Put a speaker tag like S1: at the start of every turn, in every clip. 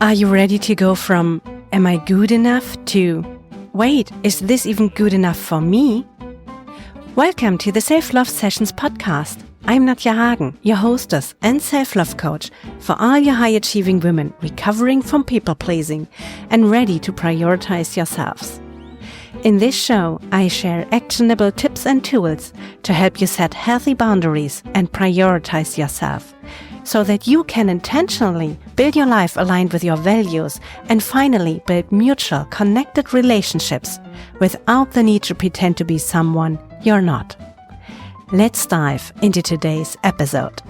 S1: Are you ready to go from, am I good enough, to, wait, is this even good enough for me? Welcome to the Self-Love Sessions podcast. I'm Nadja Hagen, your hostess and self-love coach for all your high-achieving women recovering from people-pleasing and ready to prioritize yourselves. In this show, I share actionable tips and tools to help you set healthy boundaries and prioritize yourself, so that you can intentionally build your life aligned with your values and finally build mutual, connected relationships without the need to pretend to be someone you're not. Let's dive into today's episode.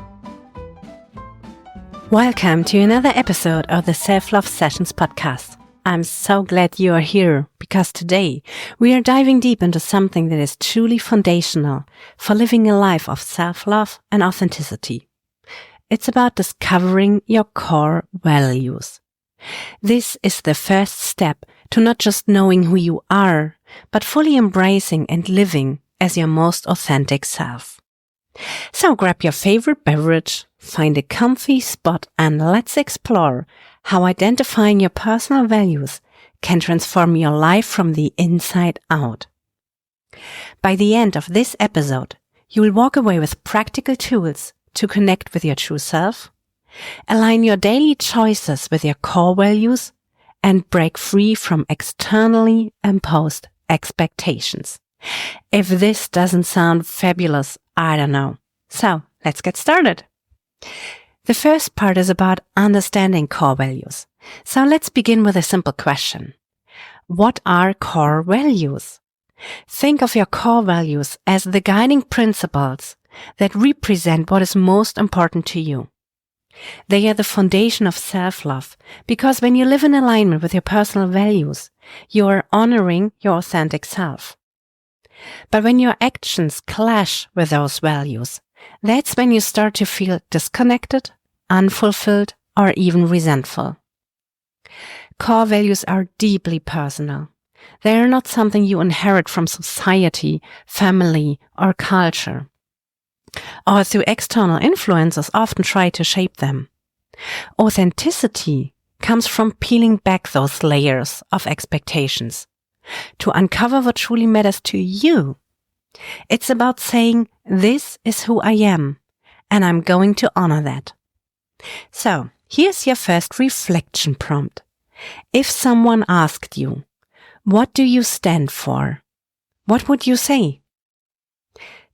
S1: Welcome to another episode of the Self-Love Sessions podcast. I'm so glad you are here because today we are diving deep into something that is truly foundational for living a life of self-love and authenticity. It's about discovering your core values. This is the first step to not just knowing who you are, but fully embracing and living as your most authentic self. So grab your favorite beverage, find a comfy spot, and let's explore how identifying your personal values can transform your life from the inside out. By the end of this episode, you will walk away with practical tools to connect with your true self, align your daily choices with your core values, and break free from externally imposed expectations. If this doesn't sound fabulous, I don't know. So, let's get started. The first part is about understanding core values. So let's begin with a simple question. What are core values? Think of your core values as the guiding principles that represent what is most important to you. They are the foundation of self-love because when you live in alignment with your personal values, you are honoring your authentic self. But when your actions clash with those values, that's when you start to feel disconnected, unfulfilled, or even resentful. Core values are deeply personal. They are not something you inherit from society, family, or culture, or through external influences often try to shape them. Authenticity comes from peeling back those layers of expectations to uncover what truly matters to you. It's about saying, this is who I am, and I'm going to honor that. So, here's your first reflection prompt. If someone asked you, what do you stand for? What would you say?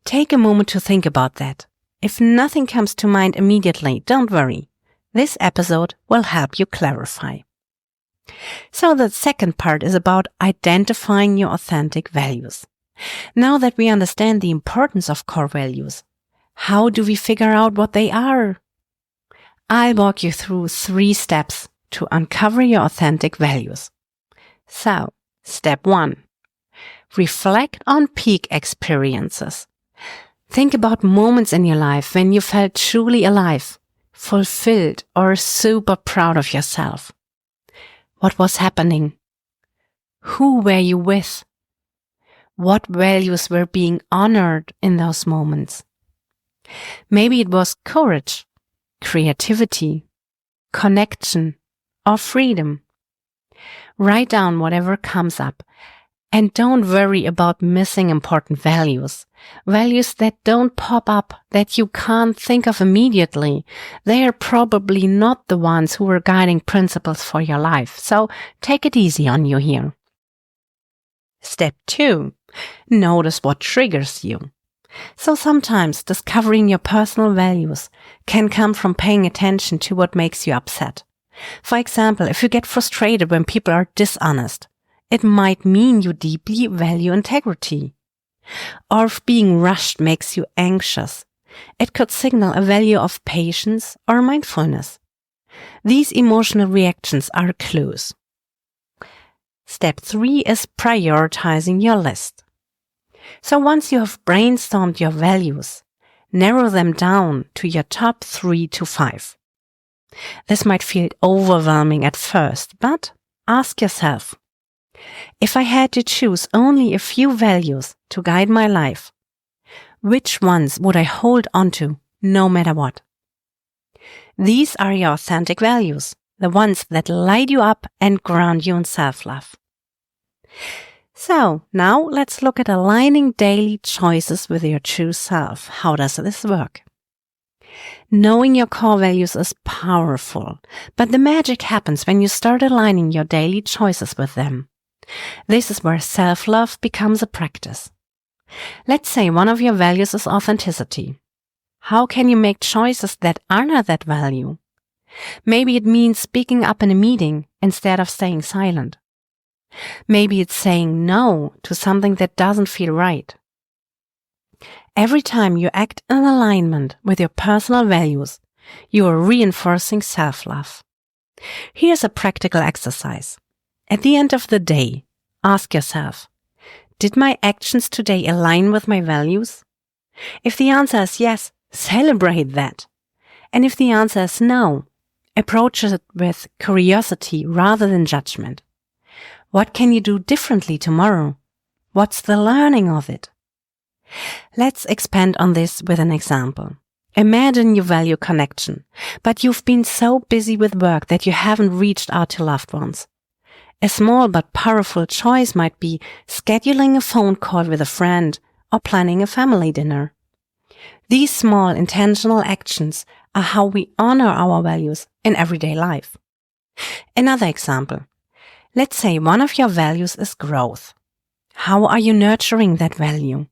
S1: Take a moment to think about that. If nothing comes to mind immediately, don't worry. This episode will help you clarify. So the second part is about identifying your authentic values. Now that we understand the importance of core values, how do we figure out what they are? I'll walk you through 3 steps to uncover your authentic values. So, step 1. Reflect on peak experiences. Think about moments in your life when you felt truly alive, fulfilled, or super proud of yourself. What was happening? Who were you with? What values were being honored in those moments? Maybe it was courage, creativity, connection, or freedom. Write down whatever comes up. And don't worry about missing important values. Values that don't pop up, that you can't think of immediately. They are probably not the ones who are guiding principles for your life. So take it easy on you here. Step 2. Notice what triggers you. So sometimes discovering your personal values can come from paying attention to what makes you upset. For example, if you get frustrated when people are dishonest, it might mean you deeply value integrity. Or if being rushed makes you anxious, it could signal a value of patience or mindfulness. These emotional reactions are clues. Step 3 is prioritizing your list. So once you have brainstormed your values, narrow them down to your top 3 to 5. This might feel overwhelming at first, but ask yourself, if I had to choose only a few values to guide my life, which ones would I hold on to no matter what? These are your authentic values. the ones that light you up and ground you in self-love. So now let's look at aligning daily choices with your true self. How does this work? Knowing your core values is powerful, but the magic happens when you start aligning your daily choices with them. This is where self-love becomes a practice. Let's say one of your values is authenticity. How can you make choices that honor that value? Maybe it means speaking up in a meeting instead of staying silent. Maybe it's saying no to something that doesn't feel right. Every time you act in alignment with your personal values, you are reinforcing self-love. Here's a practical exercise. At the end of the day, ask yourself, did my actions today align with my values? If the answer is yes, celebrate that. And if the answer is no, approach it with curiosity rather than judgment. What can you do differently tomorrow? What's the learning of it? Let's expand on this with an example. Imagine you value connection, but you've been so busy with work that you haven't reached out to loved ones. A small but powerful choice might be scheduling a phone call with a friend or planning a family dinner. These small intentional actions are how we honor our values in everyday life. Another example. Let's say one of your values is growth. How are you nurturing that value?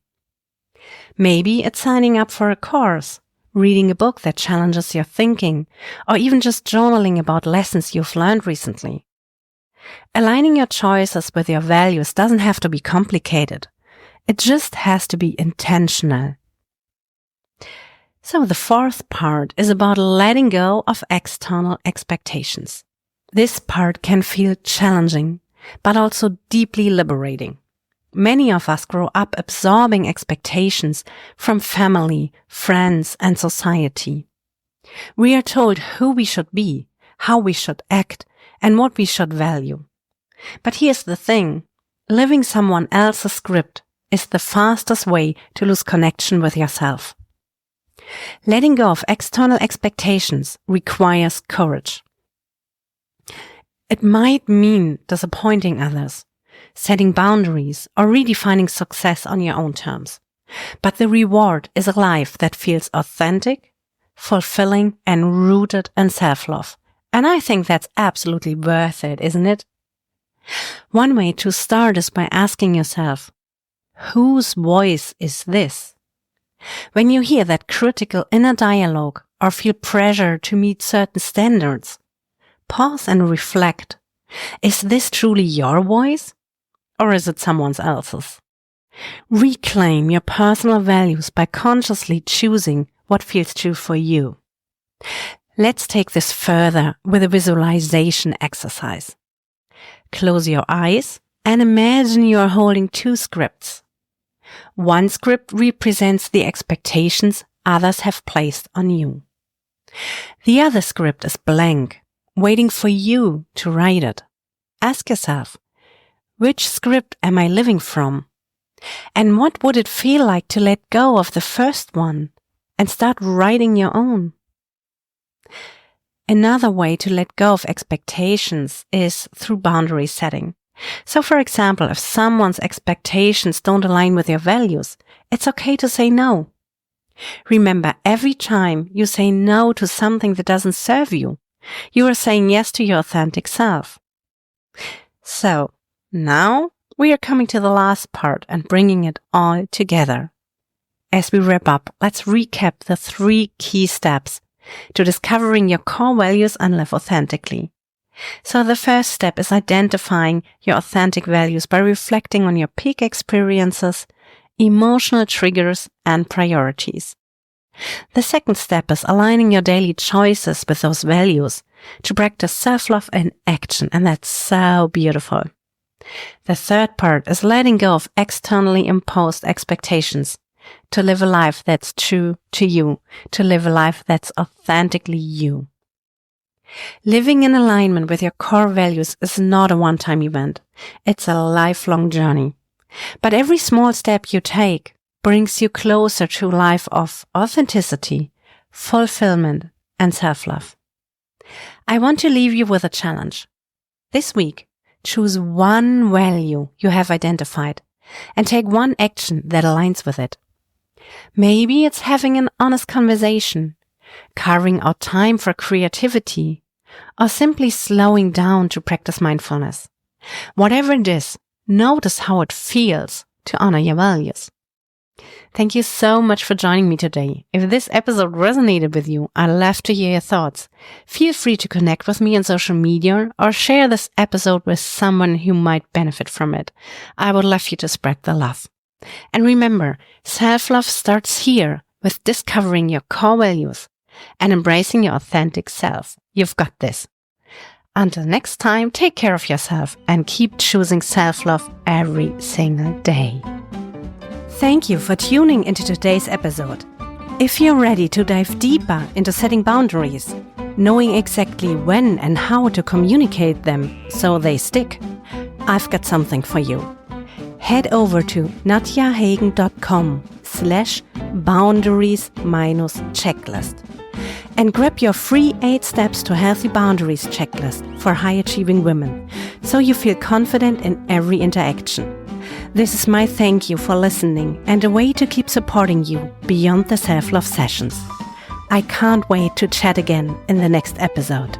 S1: Maybe it's signing up for a course, reading a book that challenges your thinking, or even just journaling about lessons you've learned recently. Aligning your choices with your values doesn't have to be complicated. It just has to be intentional. So the fourth part is about letting go of external expectations. This part can feel challenging, but also deeply liberating. Many of us grow up absorbing expectations from family, friends, and society. We are told who we should be, how we should act, and what we should value. But here's the thing. Living someone else's script is the fastest way to lose connection with yourself. Letting go of external expectations requires courage. It might mean disappointing others, setting boundaries, or redefining success on your own terms. But the reward is a life that feels authentic, fulfilling, and rooted in self-love. And I think that's absolutely worth it, isn't it? One way to start is by asking yourself, whose voice is this? When you hear that critical inner dialogue or feel pressure to meet certain standards, pause and reflect. Is this truly your voice? Or is it someone else's? Reclaim your personal values by consciously choosing what feels true for you. Let's take this further with a visualization exercise. Close your eyes and imagine you are holding two scripts. One script represents the expectations others have placed on you. The other script is blank, waiting for you to write it. Ask yourself, which script am I living from? And what would it feel like to let go of the first one and start writing your own? Another way to let go of expectations is through boundary setting. So for example, if someone's expectations don't align with your values, it's okay to say no. Remember, every time you say no to something that doesn't serve you, you are saying yes to your authentic self. So, now we are coming to the last part and bringing it all together. As we wrap up, let's recap the 3 key steps to discovering your core values and live authentically. So the first step is identifying your authentic values by reflecting on your peak experiences, emotional triggers, and priorities. The second step is aligning your daily choices with those values to practice self-love in action, and that's so beautiful. The third part is letting go of externally imposed expectations to live a life that's true to you, to live a life that's authentically you. Living in alignment with your core values is not a one-time event. It's a lifelong journey. But every small step you take brings you closer to a life of authenticity, fulfillment, and self-love. I want to leave you with a challenge. This week, choose one value you have identified and take one action that aligns with it. Maybe it's having an honest conversation, carving out time for creativity, or simply slowing down to practice mindfulness. Whatever it is, notice how it feels to honor your values. Thank you so much for joining me today. If this episode resonated with you, I'd love to hear your thoughts. Feel free to connect with me on social media or share this episode with someone who might benefit from it. I would love you to spread the love. And remember, self-love starts here with discovering your core values and embracing your authentic self. You've got this. Until next time, take care of yourself and keep choosing self-love every single day. Thank you for tuning into today's episode. If you're ready to dive deeper into setting boundaries, knowing exactly when and how to communicate them so they stick, I've got something for you. Head over to nadjahagen.com/boundaries-checklist and grab your free 8 steps to healthy boundaries checklist for high-achieving women so you feel confident in every interaction. This is my thank you for listening and a way to keep supporting you beyond the self-love sessions. I can't wait to chat again in the next episode.